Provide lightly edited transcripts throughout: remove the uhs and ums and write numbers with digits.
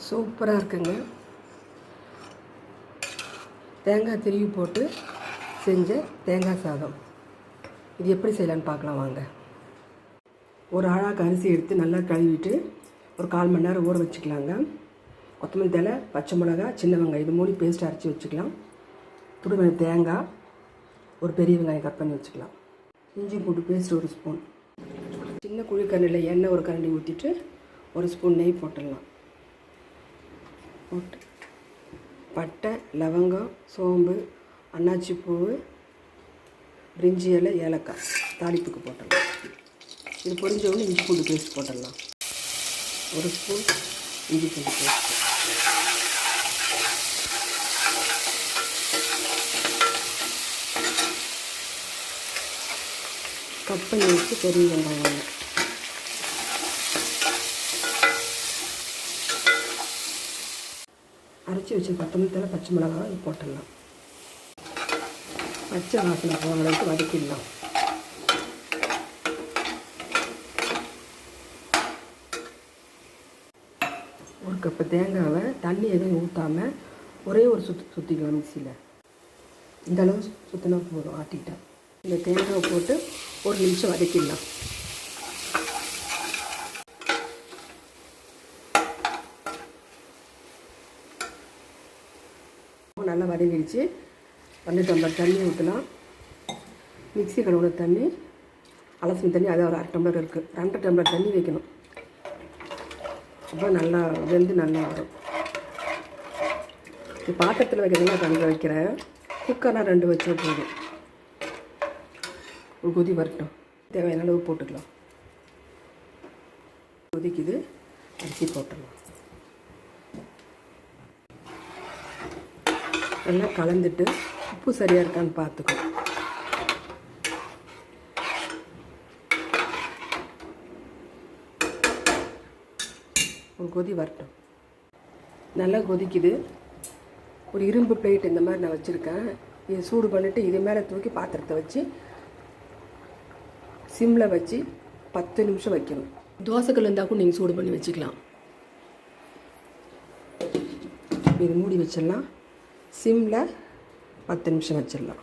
சூப்பராக இருக்குங்க. தேங்காய் திருவி போட்டு செஞ்ச தேங்காய் சாதம். இது எப்படி செய்யலான்னு பார்க்கலாம் வாங்க. ஒரு அழகாக அரிசி எடுத்து நல்லா கழுவிட்டு ஒரு 1/4 மணி நேரம் ஊற வச்சுக்கலாங்க. கொத்தமல்லி தழை, பச்சை மிளகா, சின்ன வெங்காயம் இது 3 பேஸ்ட் அரைச்சி வச்சுக்கலாம். துருவன தேங்காய், ஒரு பெரிய வெங்காயம் கட் பண்ணி வச்சுக்கலாம். இஞ்சி பூண்டு பேஸ்ட் 1 ஸ்பூன், சின்ன குழிக்கரண்டியில் எண்ணெய் ஒரு கரண்டி ஊற்றிட்டு 1 ஸ்பூன் நெய் போட்டுடலாம். போட்டு பட்டை, லவங்கம், சோம்பு, அன்னாச்சி பூ, பிரிஞ்சி இலை, ஏலக்காய் தாளிப்புக்கு போட்டுடலாம். இது பொரிஞ்சவொடனே இஞ்சி பூண்டு பேஸ்ட் போட்டுடலாம். 1 ஸ்பூன் இஞ்சி பூண்டு பேஸ்ட், கட் பண்ணி வச்சு பெரிய வெங்காயம், அரைச்சி வச்சு கொத்தமல்லி தழை, பச்சை மிளகாய் போட்டுடலாம். பச்சை வாசனை போகிற அளவுக்கு வதக்கிடலாம். ஒரு கப்பு தேங்காவை தண்ணி எதுவும் ஊற்றாமல் ஒரே ஒரு சுற்றிக்கலாம் மிக்சியில். இந்த அளவு சுற்றினா போதும். ஆட்டிட்டேன். இந்த தேங்காவை போட்டு 1 நிமிஷம் வதக்கிடலாம். நல்லா வதங்கிடுச்சு. 2 டம்ளர் தண்ணி ஊற்றலாம். மிக்சி கழுவுன தண்ணி, அலசின தண்ணி அது ஒரு 1/2 டம்ளர் இருக்குது. 2 டம்ளர் தண்ணி வைக்கணும். அப்போ நல்லா வெந்து நல்லா வரும். பாத்திரத்தில் வைக்கிறதுனா தண்ணி வைக்கிறேன். குக்கர்னால் 2 வச்சா போதும். ஒரு கொதி வரட்டும். தேவையான அளவு போட்டுக்கலாம். கொதிக்குது, அரிசி போட்டுடலாம். நல்லா கலந்துட்டு உப்பு சரியாக இருக்கான்னு பார்த்துக்கணும். ஒரு கொதி வரட்டும். நல்லா கொதிக்குது. ஒரு இரும்பு பிளேட் இந்த மாதிரி நான் வச்சுருக்கேன். இது சூடு பண்ணிவிட்டு இது மேலே தூக்கி பாத்திரத்தை வச்சு சிம்மில் வச்சு 10 நிமிஷம் வைக்கணும். தோசைக்கல் இருந்தால் கூட நீங்கள் சூடு பண்ணி வச்சுக்கலாம். இது மூடி வச்சிடலாம். சிம்மில் 10 நிமிஷம் வச்சிடலாம்.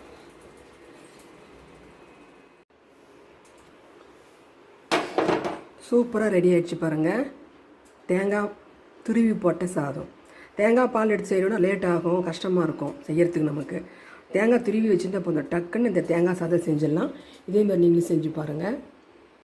சூப்பராக ரெடி ஆகிடுச்சு பாருங்கள். தேங்காய் துருவி போட்ட சாதம். தேங்காய் பால் எடுத்து செய்யணும்னா லேட் ஆகும், கஷ்டமாக இருக்கும் செய்யறதுக்கு. நமக்கு தேங்காய் துருவி வச்சுருந்தா போதும், டக்குன்னு இந்த தேங்காய் சாதம் செஞ்சிடலாம். இதேமாதிரி நீங்களும் செஞ்சு பாருங்கள்.